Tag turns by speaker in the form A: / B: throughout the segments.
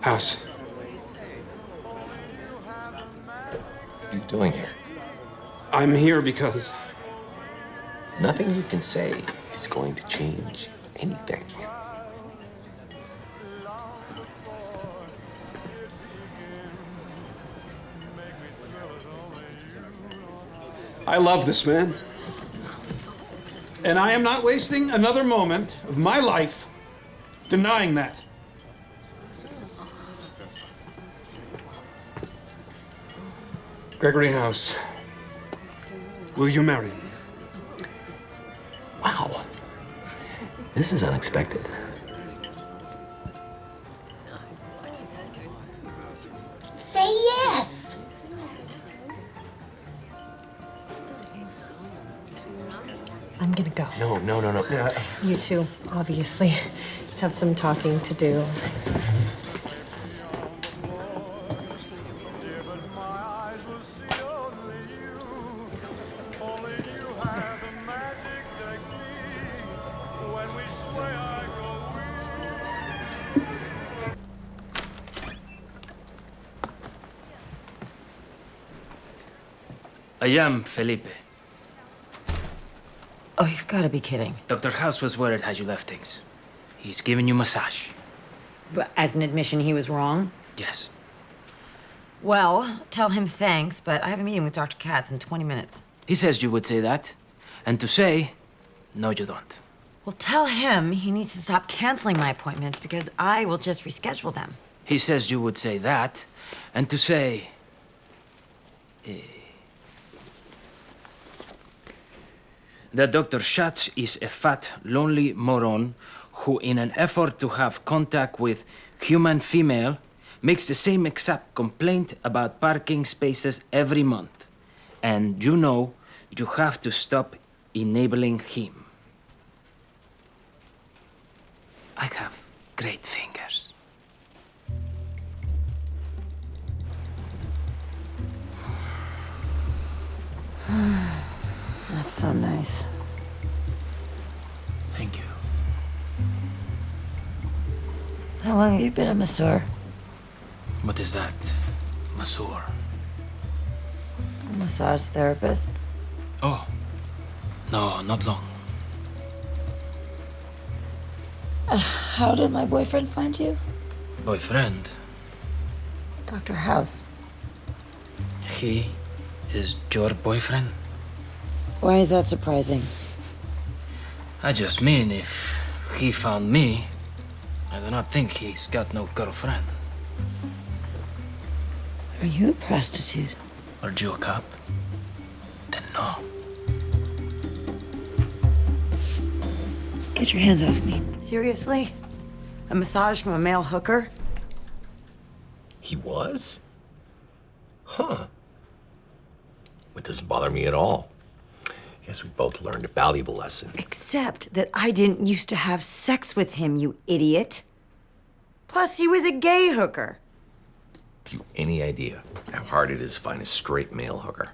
A: House.
B: What are you doing here?
A: I'm here because...
B: Nothing you can say is going to change anything.
A: I love this man. And I am not wasting another moment of my life denying that. Gregory House, will you marry me?
B: Wow. This is unexpected.
C: Say yes.
D: I'm gonna go.
B: No.
D: You two, obviously, have some talking to do.
E: I am Felipe.
C: Oh, you've got to be kidding.
E: Dr. House was worried how you left things. He's giving you massage.
C: But as an admission, he was wrong?
E: Yes.
C: Well, tell him thanks, but I have a meeting with Dr. Katz in 20 minutes.
E: He says you would say that. And to say, no, you don't.
C: Well, tell him he needs to stop canceling my appointments because I will just reschedule them.
E: He says you would say that. And to say... that Dr. Schatz is a fat, lonely moron who, in an effort to have contact with human female, makes the same exact complaint about parking spaces every month. And you know you have to stop enabling him. I have great fingers.
C: That's so nice.
E: Thank you.
C: How long have you been a masseur?
E: What is that? Masseur.
C: A massage therapist?
E: Oh. No, not long.
C: How did my boyfriend find you?
E: Boyfriend.
C: Dr. House.
E: He is your boyfriend?
C: Why is that surprising?
E: I just mean if he found me, I do not think he's got no girlfriend.
C: Are you a prostitute?
E: Are you a cop? Then no.
C: Get your hands off me. Seriously? A massage from a male hooker?
B: He was? Huh. It doesn't bother me at all. I guess we both learned a valuable lesson.
C: Except that I didn't used to have sex with him, you idiot. Plus, he was a gay hooker.
B: Have you any idea how hard it is to find a straight male hooker?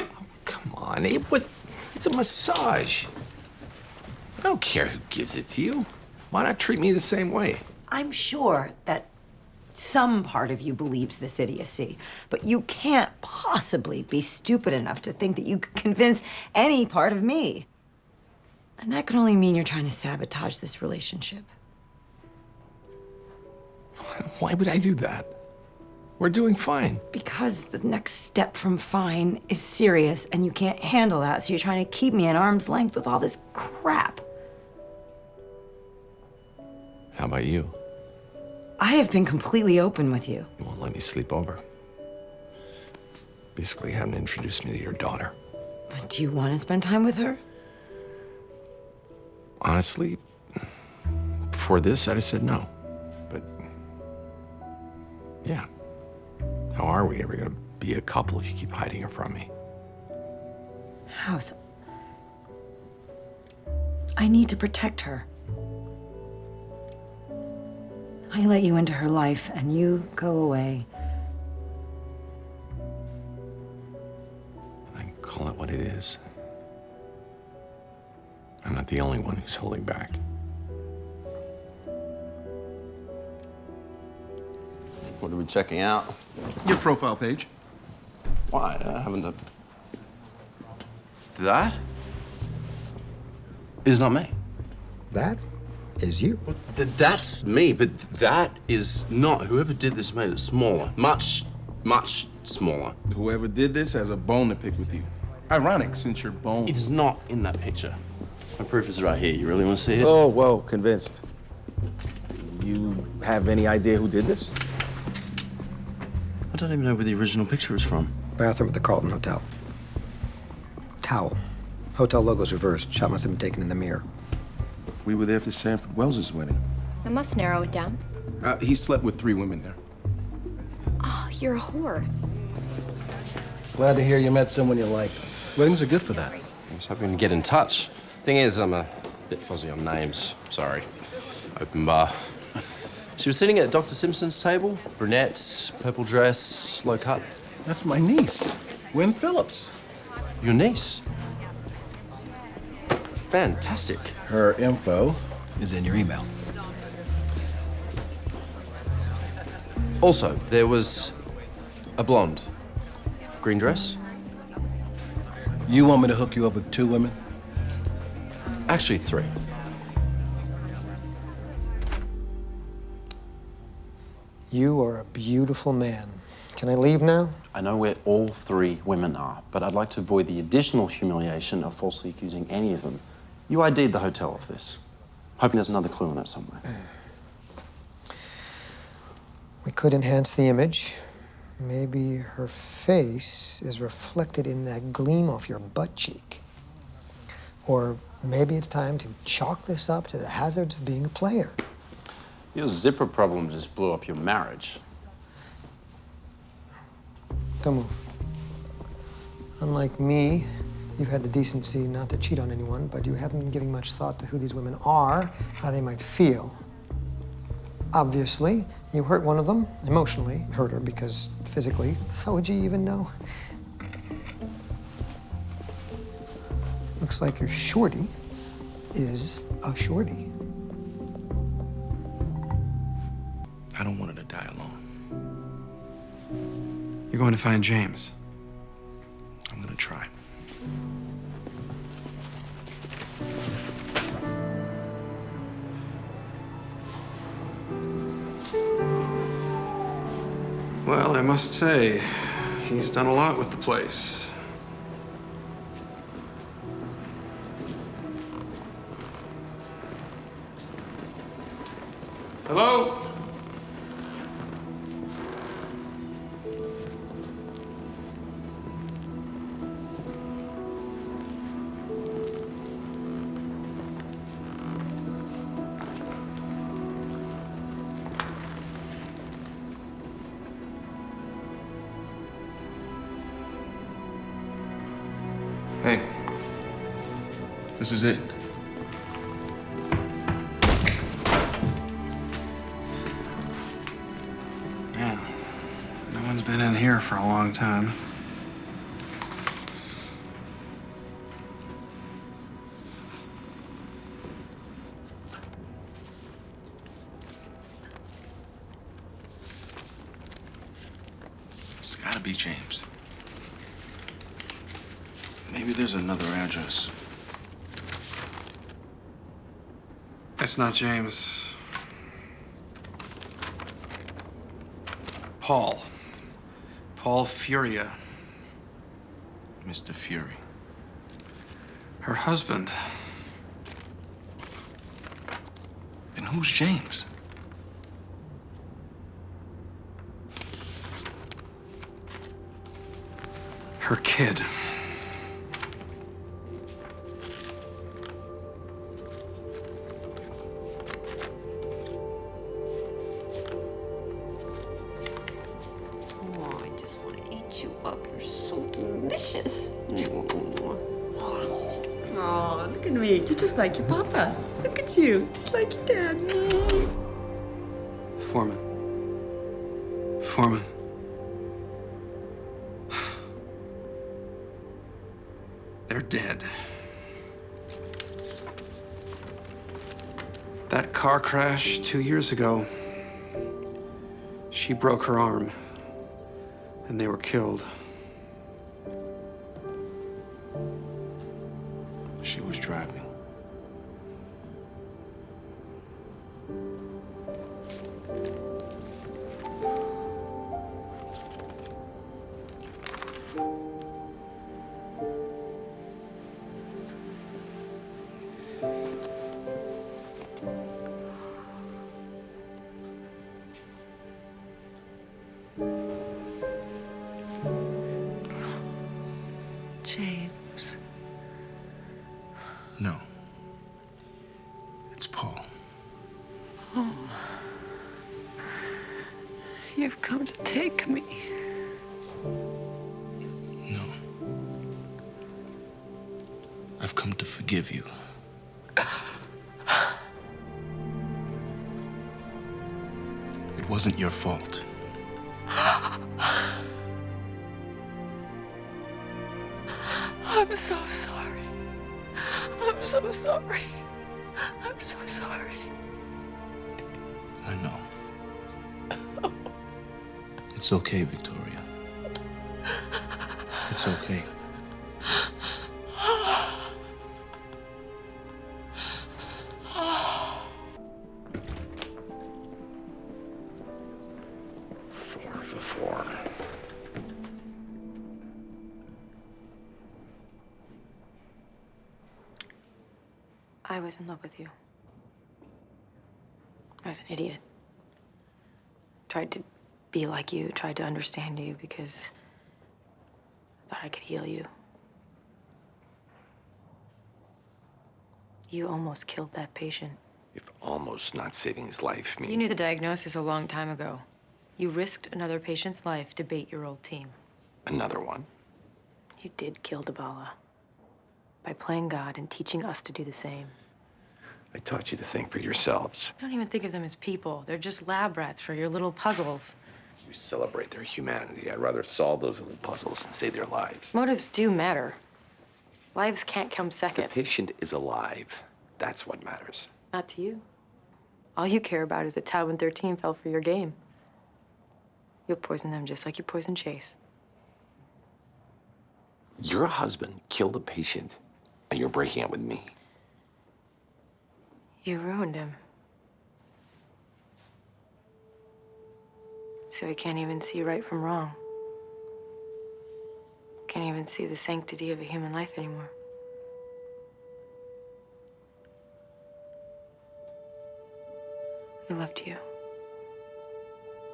B: Oh, come on, it's a massage. I don't care who gives it to you. Why not treat me the same way?
C: I'm sure that some part of you believes this idiocy, but you can't possibly be stupid enough to think that you could convince any part of me. And that can only mean you're trying to sabotage this relationship.
B: Why would I do that? We're doing fine.
C: Because the next step from fine is serious, and you can't handle that, so you're trying to keep me at arm's length with all this crap.
B: How about you?
C: I have been completely open with you.
B: You won't let me sleep over. Basically, you haven't introduced me to your daughter.
C: But do you want to spend time with her?
B: Honestly, before this, I'd have said no. But, yeah. How are we ever gonna be a couple if you keep hiding her from me?
C: House. I need to protect her. I let you into her life, and you go away.
B: I call it what it is. I'm not the only one who's holding back.
F: What are we checking out?
G: Your profile page.
F: Why? I haven't. That is not me.
H: That is you.
F: That's me, but that is not. Whoever did this made it smaller. Much, much smaller.
G: Whoever did this has a bone to pick with you. Ironic, since your bone.
F: It's not in that picture. My proof is right here. You really want to see it?
G: Oh, whoa, convinced. You have any idea who did this?
F: I don't even know where the original picture is from.
H: Bathroom at the Carlton Hotel. Towel. Hotel logo's reversed. Shot must have been taken in the mirror.
G: We were there for Sanford Wells's wedding.
I: I must narrow it down.
G: He slept with 3 women there.
I: Oh, you're a whore.
J: Glad to hear you met someone you like. Weddings are good for that.
F: I was hoping to get in touch. Thing is, I'm a bit fuzzy on names. Sorry. Open bar. She was sitting at Dr. Simpson's table. Brunette, purple dress, low cut.
J: That's my niece, Gwen Phillips.
F: Your niece? Fantastic.
J: Her info is in your email.
F: Also, there was a blonde. Green dress?
J: You want me to hook you up with 2 women?
F: Actually, 3.
H: You are a beautiful man. Can I leave now?
K: I know where all 3 women are, but I'd like to avoid the additional humiliation of falsely accusing any of them. You ID'd the hotel of this. Hoping there's another clue in it somewhere.
H: We could enhance the image. Maybe her face is reflected in that gleam off your butt cheek. Or maybe it's time to chalk this up to the hazards of being a player.
K: Your zipper problem just blew up your marriage.
H: Don't move. Unlike me, you've had the decency not to cheat on anyone, but you haven't been giving much thought to who these women are, how they might feel. Obviously, you hurt one of them, emotionally hurt her, because physically, how would you even know? Looks like your shorty is a shorty.
A: I don't want her to die alone. You're going to find James. I'm going to try. Well, I must say, he's done a lot with the place. Hello?
G: Hey, this is it.
A: Yeah. No one's been in here for a long time.
G: It's gotta be James. Maybe there's another address.
A: It's not James. Paul. Paul Furia.
G: Mr. Fury.
A: Her husband.
G: And who's James?
A: Her kid.
L: Oh, I just want to eat you up. You're so delicious. Oh, look at me. You're just like your papa. Look at you. Just like your dad.
A: Foreman. Foreman. They're dead. That car crash 2 years ago. She broke her arm, and they were killed.
F: She was driving.
L: James.
J: No. It's Paul.
L: Oh. You've come to take me.
J: No. I've come to forgive you. It wasn't your fault.
L: I'm so sorry. I'm so sorry. I'm so sorry.
J: I know. It's okay, Victoria. It's okay.
B: Four.
M: I was in love with you. I was an idiot. Tried to be like you, tried to understand you because I thought I could heal you. You almost killed that patient.
B: If almost not saving his life means...
M: You knew the diagnosis a long time ago. You risked another patient's life to bait your old team.
B: Another one?
M: You did kill Dabala by playing God and teaching us to do the same.
B: I taught you to think for yourselves.
M: I don't even think of them as people. They're just lab rats for your little puzzles.
B: You celebrate their humanity. I'd rather solve those little puzzles and save their lives.
M: Motives do matter. Lives can't come
B: The
M: second.
B: patient is alive. That's what matters.
M: Not to you. All you care about is that Taub and 13 fell for your game. You'll poison them just like you poisoned Chase.
B: Your husband killed a patient, and you're breaking up with me.
M: You ruined him. So he can't even see right from wrong. Can't even see the sanctity of a human life anymore. I loved you.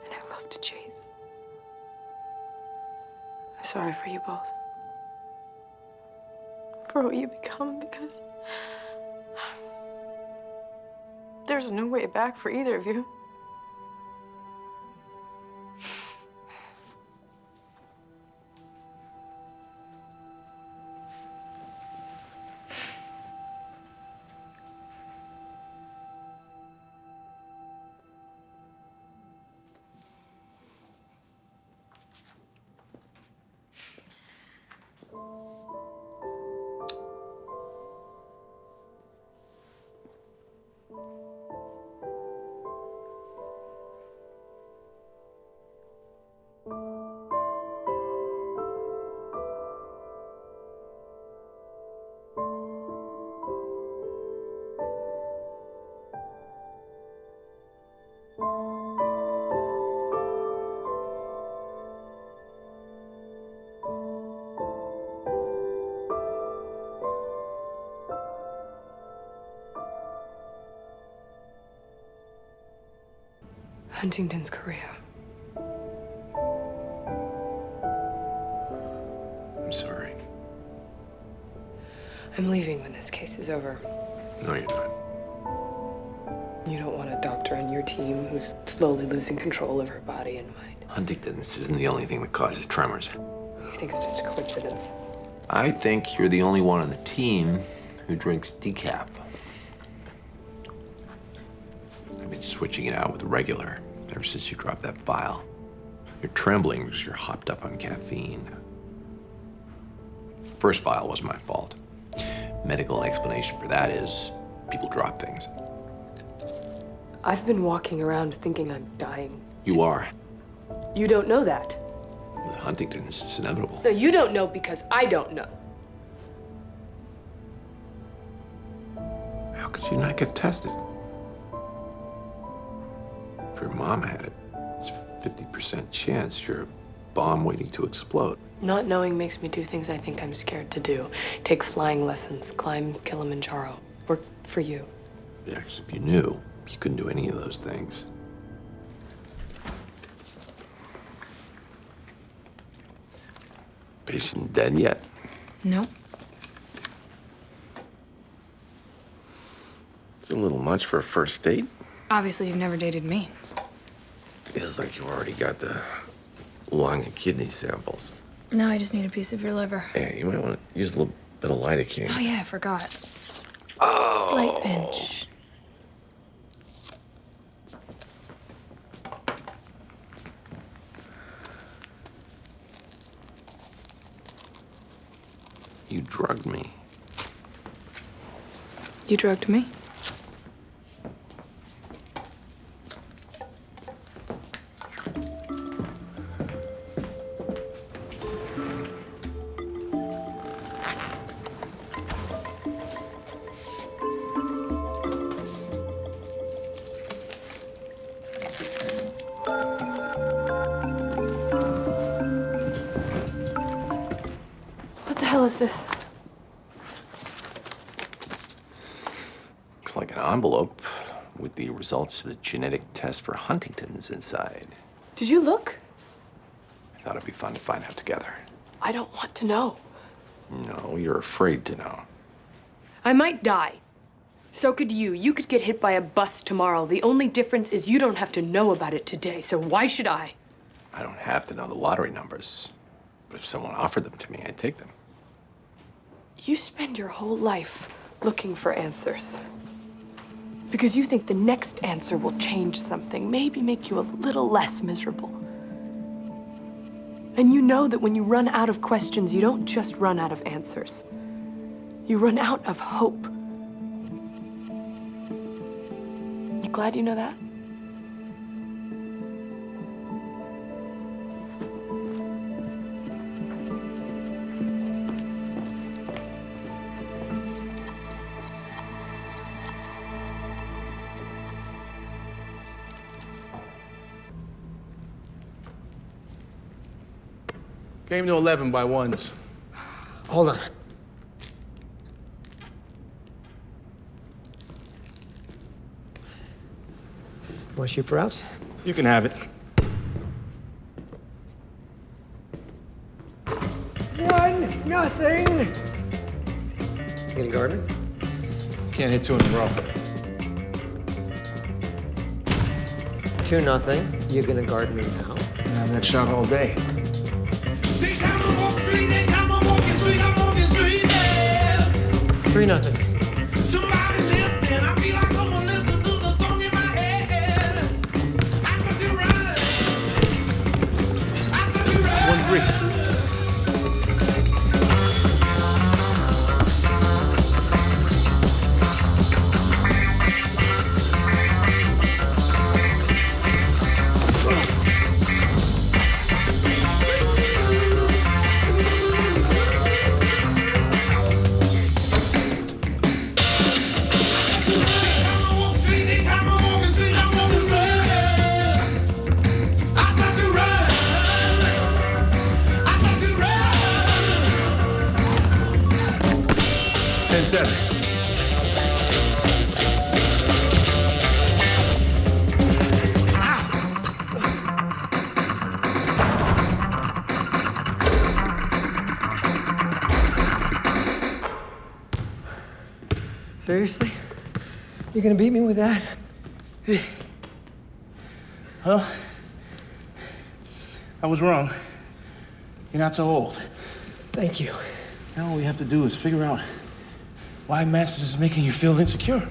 M: And I loved Chase. I'm sorry for you both. For what you become, because there's no way back for either of you.
N: Huntington's chorea.
B: I'm sorry.
N: I'm leaving when this case is over.
B: No, you're not.
N: You don't want a doctor on your team who's slowly losing control of her body and mind.
B: Huntington's isn't the only thing that causes tremors.
N: You think it's just a coincidence?
B: I think you're the only one on the team who drinks decaf. I've been switching it out with regular ever since you dropped that vial. You're trembling because you're hopped up on caffeine. First vial was my fault. Medical explanation for that is people drop things.
N: I've been walking around thinking I'm dying.
B: You are.
N: You don't know that.
B: The Huntington's, it's inevitable.
N: No, you don't know because I don't know.
B: How could you not get tested? If your mom had it, it's a 50% chance you're a bomb waiting to explode.
N: Not knowing makes me do things I think I'm scared to do. Take flying lessons, climb Kilimanjaro, work for you.
B: Yeah, because if you knew, you couldn't do any of those things. Patient dead yet?
N: No.
B: It's a little much for a first date.
O: Obviously, you've never dated me.
B: Feels like you already got the lung and kidney samples.
O: No, I just need a piece of your liver.
B: Yeah, you might want to use a little bit of lidocaine.
O: Oh, yeah, I forgot.
B: Oh.
O: Slight pinch.
B: You drugged me.
O: You drugged me?
N: What the hell is this?
B: Looks like an envelope with the results of the genetic test for Huntington's inside.
N: Did you look?
B: I thought it'd be fun to find out together.
N: I don't want to know.
B: No, you're afraid to know.
N: I might die. So could you. You could get hit by a bus tomorrow. The only difference is you don't have to know about it today, so why should I?
B: I don't have to know the lottery numbers, but if someone offered them to me, I'd take them.
N: You spend your whole life looking for answers. Because you think the next answer will change something, maybe make you a little less miserable. And you know that when you run out of questions, you don't just run out of answers. You run out of hope. You glad you know that?
J: Came to 11 by ones.
H: Hold on. Want to shoot for outs?
J: You can have it.
H: 1-0. You gonna guard me?
J: Can't hit two in a row.
H: 2-0. You're gonna guard me now.
J: I have that shot all day.
H: 3-0.
J: Seven.
H: Seriously? You're gonna beat me with that?
J: Well, I was wrong. You're not so old.
H: Thank you.
J: Now all we have to do is figure out why Masters is making you feel insecure.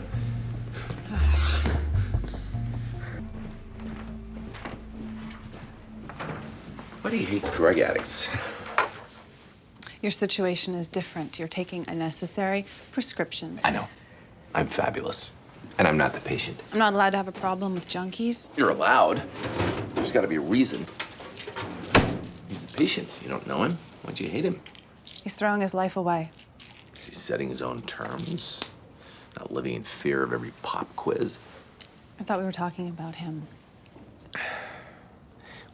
B: Why do you hate drug addicts?
P: Your situation is different. You're taking a necessary prescription.
B: I know. I'm fabulous. And I'm not the patient.
P: I'm not allowed to have a problem with junkies.
B: You're allowed. There's got to be a reason. patient. You don't know him. Why'd you hate him?
P: He's throwing his life away.
B: Is he setting his own terms? Not living in fear of every pop quiz?
P: I thought we were talking about him.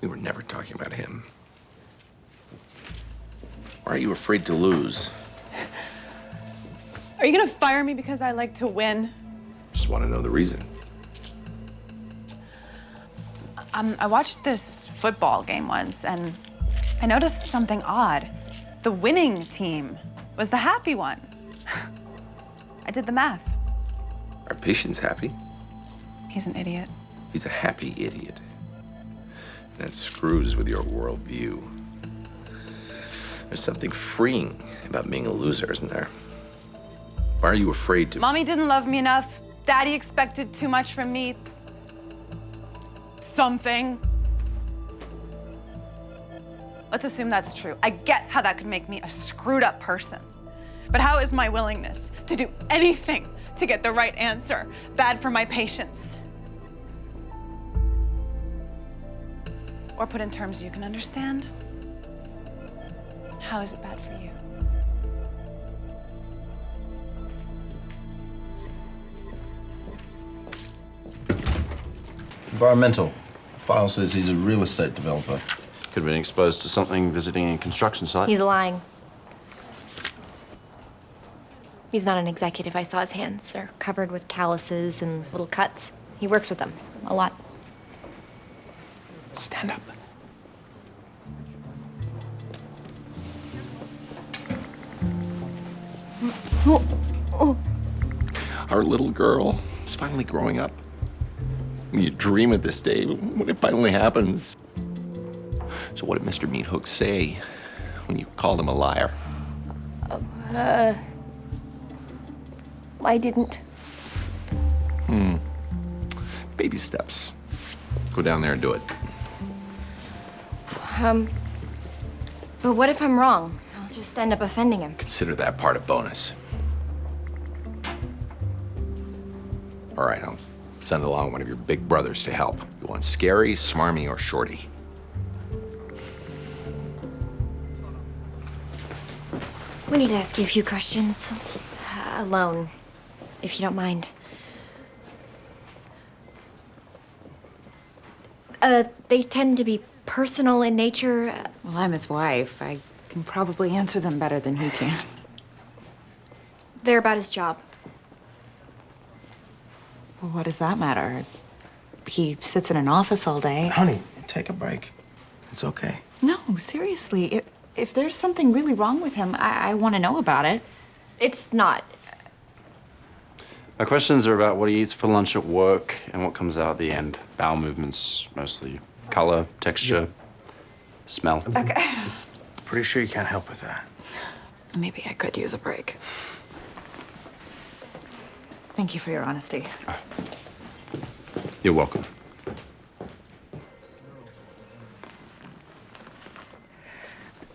B: We were never talking about him. Why are you afraid to lose?
P: Are you gonna fire me because I like to win?
B: Just want to know the reason.
P: I watched this football game once, and I noticed something odd. The winning team was the happy one. I did the math.
B: Our patient's happy.
P: He's an idiot.
B: He's a happy idiot. That screws with your worldview. There's something freeing about being a loser, isn't there? Why are you afraid to?
P: Mommy didn't love me enough. Daddy expected too much from me. Something. Let's assume that's true. I get how that could make me a screwed up person. But how is my willingness to do anything to get the right answer bad for my patients? Or put in terms you can understand, how is it bad for you?
K: Environmental. File says he's a real estate developer. Could have been exposed to something visiting a construction site.
I: He's lying. He's not an executive. I saw his hands. They're covered with calluses and little cuts. He works with them a lot.
B: Stand up. Our little girl is finally growing up. You dream of this day when it finally happens. So what did Mr. Meathook say when you called him a liar?
I: I didn't.
B: Baby steps. Go down there and do it.
I: But what if I'm wrong? I'll just end up offending him.
B: Consider that part a bonus. All right, I'll send along one of your big brothers to help. You want Scary, Smarmy, or Shorty?
I: We need to ask you a few questions. Alone, if you don't mind. They tend to be personal in nature.
Q: Well, I'm his wife. I can probably answer them better than he can.
I: They're about his job.
Q: Well, what does that matter? He sits in an office all day.
J: Honey, take a break. It's okay.
Q: No, seriously. If there's something really wrong with him, I want to know about it.
I: It's not.
K: My questions are about what he eats for lunch at work and what comes out at the end. Bowel movements, mostly. Color, texture, smell.
Q: Okay.
J: Pretty sure you can't help with that.
Q: Maybe I could use a break. Thank you for your honesty.
K: You're welcome.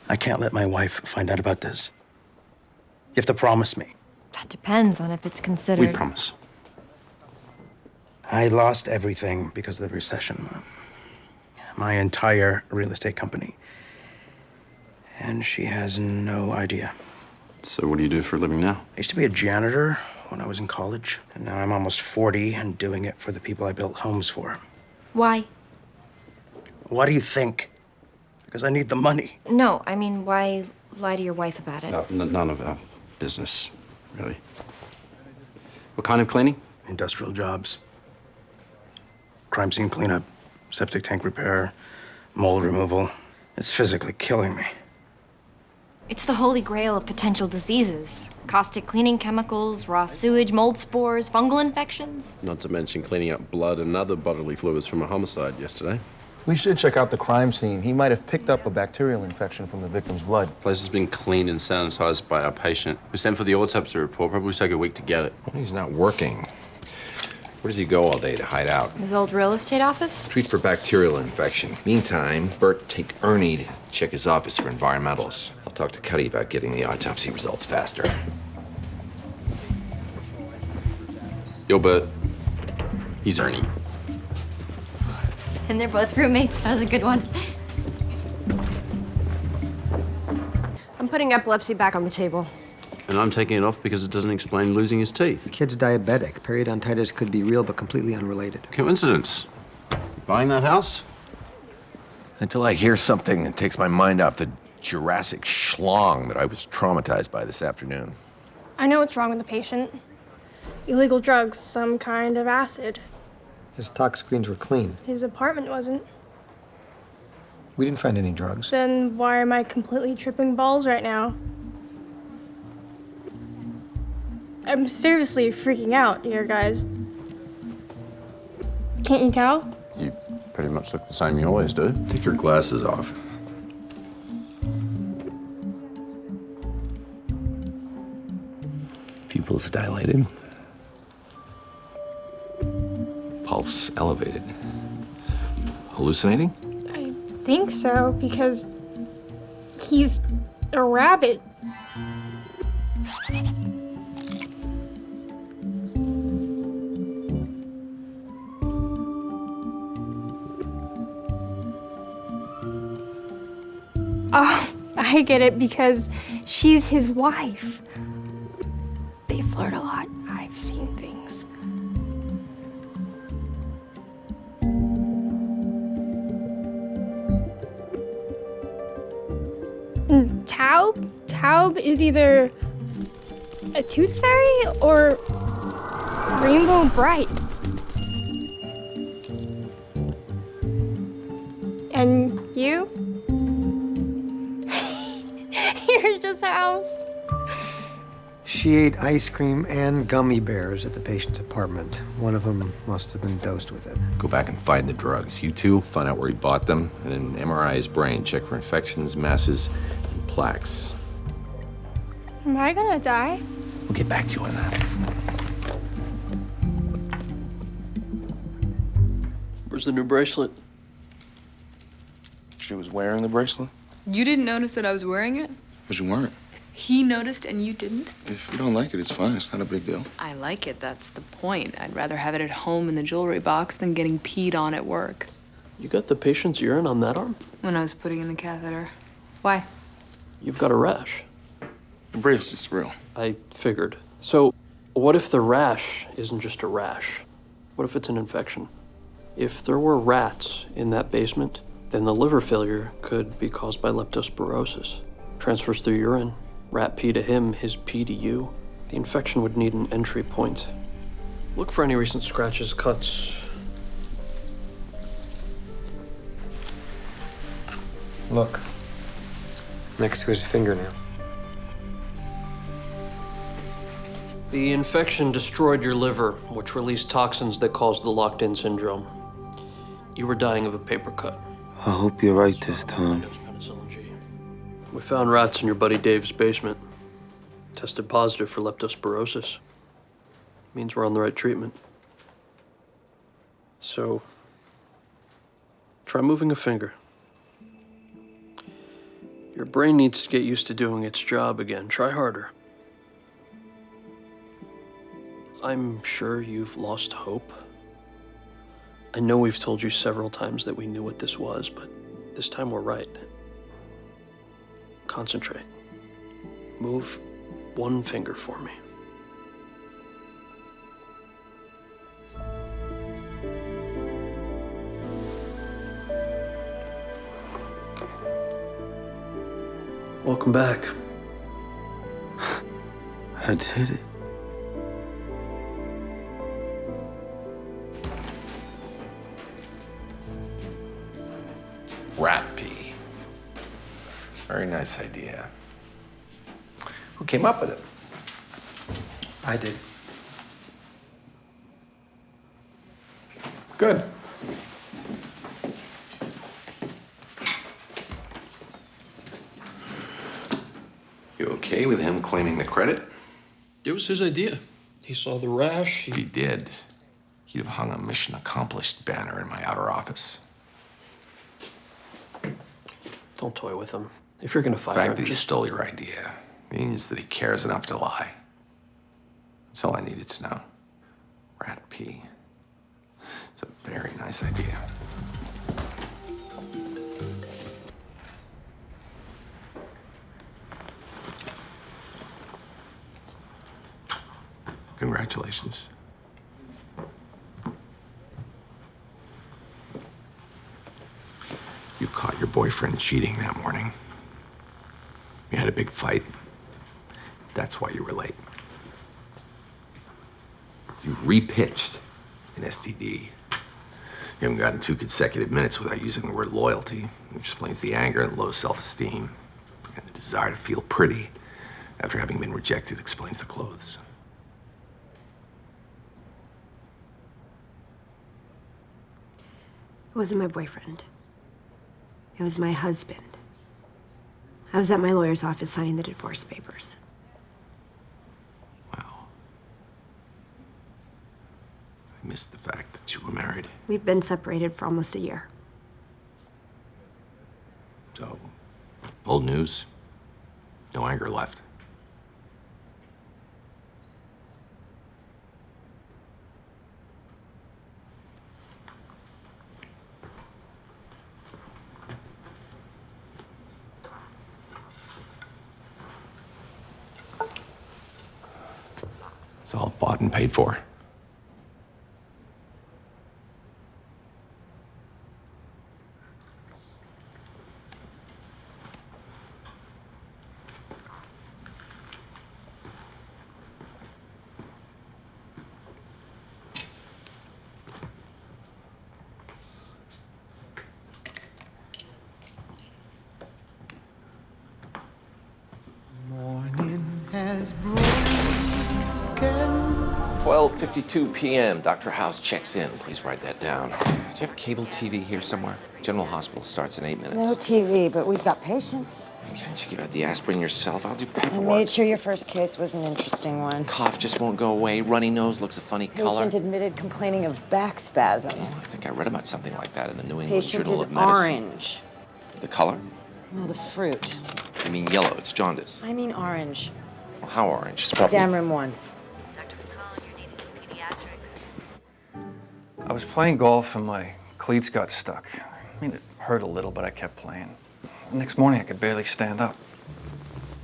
J: I can't let my wife find out about this. You have to promise me.
I: That depends on if it's considered.
K: We promise.
J: I lost everything because of the recession. My entire real estate company. And she has no idea.
K: So what do you do for a living now?
J: I used to be a janitor when I was in college, and now I'm almost 40 and doing it for the people I built homes for.
I: Why?
J: Why do you think? Because I need the money.
I: No, I mean, why lie to your wife about it?
K: None of our business, really. What kind of cleaning?
J: Industrial jobs. Crime scene cleanup, septic tank repair, mold removal. It's physically killing me.
I: It's the holy grail of potential diseases. Caustic cleaning chemicals, raw sewage, mold spores, fungal infections.
K: Not to mention cleaning up blood and other bodily fluids from a homicide yesterday.
G: We should check out the crime scene. He might have picked up a bacterial infection from the victim's blood.
K: The place has been cleaned and sanitized by our patient. We sent for the autopsy report. Probably take a week to get it.
B: Well, he's not working. Where does he go all day to hide out?
I: His old real estate office?
B: Treat for bacterial infection. Meantime, Bert, take Ernie to check his office for environmentals. I'll talk to Cuddy about getting the autopsy results faster.
K: Yo, Bert. He's Ernie.
I: And they're both roommates. That was a good one.
D: putting epilepsy back on the table.
K: And I'm taking it off because it doesn't explain losing his teeth.
H: The kid's diabetic. Periodontitis could be real but completely unrelated.
K: Coincidence. Buying that house?
B: Until I hear something that takes my mind off the Jurassic schlong that I was traumatized by this afternoon.
R: I know what's wrong with the patient. Illegal drugs, some kind of acid.
H: His tox screens were clean.
R: His apartment wasn't.
H: We didn't find any drugs.
R: Then why am I completely tripping balls right now? I'm seriously freaking out here, guys. Can't you tell?
K: You pretty much look the same you always do.
B: Take your glasses off. Pupils dilated. Pulse elevated. Hallucinating?
R: I think so, because he's a rabbit. Oh, I get it, because she's his wife. They flirt a lot. I've seen things. Taub? Taub is either a tooth fairy or rainbow bright. And you? You're just House.
H: She ate ice cream and gummy bears at the patient's apartment. One of them must have been dosed with it.
B: Go back and find the drugs. You two, find out where he bought them, and then MRI his brain. Check for infections, masses, and plaques.
R: Am I gonna die?
B: We'll get back to you on that.
F: Where's the new bracelet?
G: She was wearing the bracelet?
O: You didn't notice that I was wearing it?
G: Because you weren't.
O: He noticed and you didn't?
G: If you don't like it, it's fine. It's not a big deal.
O: I like it, that's the point. I'd rather have it at home in the jewelry box than getting peed on at work.
F: You got the patient's urine on that arm?
O: When I was putting in the catheter. Why?
F: You've got a rash.
G: The bracelet's real.
F: I figured. So, what if the rash isn't just a rash? What if it's an infection? If there were rats in that basement, then the liver failure could be caused by leptospirosis. Transfers through urine. Rat pee to him, his pee to you. The infection would need an entry point. Look for any recent scratches, cuts.
H: Look. Next to his fingernail.
F: The infection destroyed your liver, which released toxins that caused the locked-in syndrome. You were dying of a paper cut.
G: I hope you're right this time.
F: We found rats in your buddy Dave's basement. Tested positive for leptospirosis. Means we're on the right treatment. So, try moving a finger. Your brain needs to get used to doing its job again. Try harder. I'm sure you've lost hope. I know we've told you several times that we knew what this was, but this time we're right. Concentrate. Move one finger for me. Welcome back.
G: I did it.
B: Rat pee. Very nice idea. Who came up with it?
H: I did.
B: Good. You okay with him claiming the credit?
F: It was his idea. He saw the rash.
B: If he did, he'd have hung a mission accomplished banner in my outer office.
F: Don't toy with him. If you're gonna
B: The
F: fire
B: fact
F: him,
B: that he
F: just...
B: stole your idea means that he cares enough to lie. That's all I needed to know. Rat pee. It's a very nice idea. Congratulations. You caught your boyfriend cheating that morning. You had a big fight. That's why you were late. You repitched an STD. You haven't gotten 2 consecutive minutes without using the word loyalty, which explains the anger and low self-esteem. And the desire to feel pretty after having been rejected explains the clothes.
D: It wasn't my boyfriend. It was my husband. I was at my lawyer's office signing the divorce papers.
B: I missed the fact that you were married.
D: We've been separated for almost a year.
B: So, old news. No anger left. It's all bought and paid for.
S: Morning has broken.
B: 12:52 p.m. Dr. House checks in. Please write that down. Do you have cable TV here somewhere? General Hospital starts in 8 minutes.
C: No TV, but we've got patients.
B: Can't you give out the aspirin yourself? I'll do
C: I
B: paperwork.
C: made sure your first case was an interesting one.
B: Cough just won't go away. Runny nose looks a funny color.
C: Patient admitted complaining of back spasms.
B: I think I read about something like that in the New England
C: Patient
B: Journal
C: is
B: of Medicine.
C: orange.
B: The color?
C: No, the fruit.
B: You mean yellow? It's jaundice.
C: I mean orange.
B: Well, how orange? It's probably...
C: Exam room 1.
T: I was playing golf and my cleats got stuck. I mean, it hurt a little, but I kept playing. The next morning, I could barely stand up.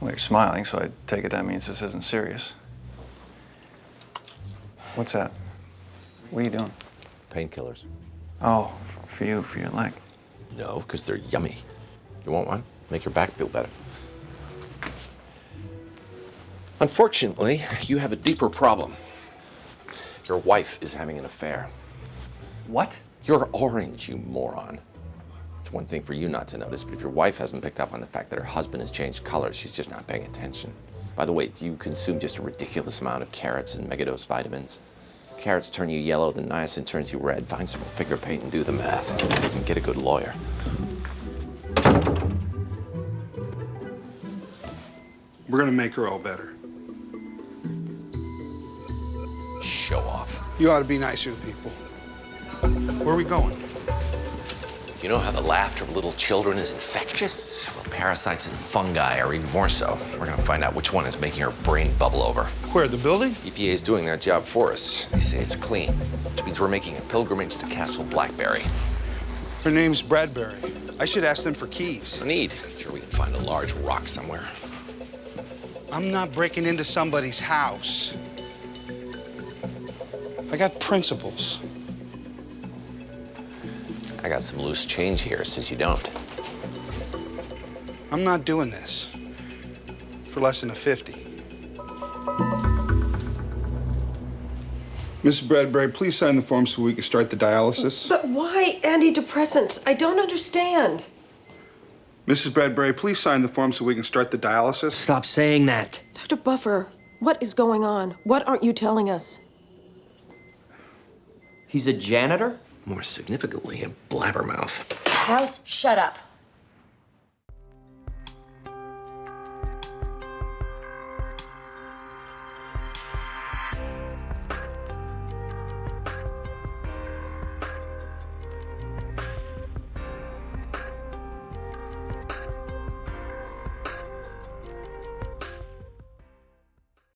T: Well, you're smiling, so I take it that means this isn't serious. What's that? What are you doing?
B: Painkillers.
T: Oh, for you, for your leg.
B: No, because they're yummy. You want one? Make your back feel better. Unfortunately, you have a deeper problem. Your wife is having an affair.
T: What?
B: You're orange, you moron. It's one thing for you not to notice, but if your wife hasn't picked up on the fact that her husband has changed colors, she's just not paying attention. By the way, do you consume just a ridiculous amount of carrots and megadose vitamins? Carrots turn you yellow, then niacin turns you red. Find some figure paint and do the math. And get a good lawyer.
A: We're gonna make her all better.
B: Show off.
A: You ought to be nicer to people. Where are we going?
B: You know how the laughter of little children is infectious? Well, parasites and fungi are even more so. We're gonna find out which one is making her brain bubble over.
A: Where, the building?
B: EPA is doing that job for us. They say it's clean, which means we're making a pilgrimage to Castle Blackberry.
A: Her name's Bradbury. I should ask them for keys.
B: No need. Sure we can find a large rock somewhere.
A: I'm not breaking into somebody's house. I got principles.
B: I got some loose change here since you don't.
A: I'm not doing this for less than a 50. Mrs. Bradbury, please sign the form so we can start the dialysis.
N: But why antidepressants? I don't understand.
A: Mrs. Bradbury, please sign the form so we can start the dialysis.
J: Stop saying that.
N: Dr. Buffer, what is going on? What aren't you telling us?
J: He's a janitor?
B: More significantly, a blabbermouth.
C: House, shut up.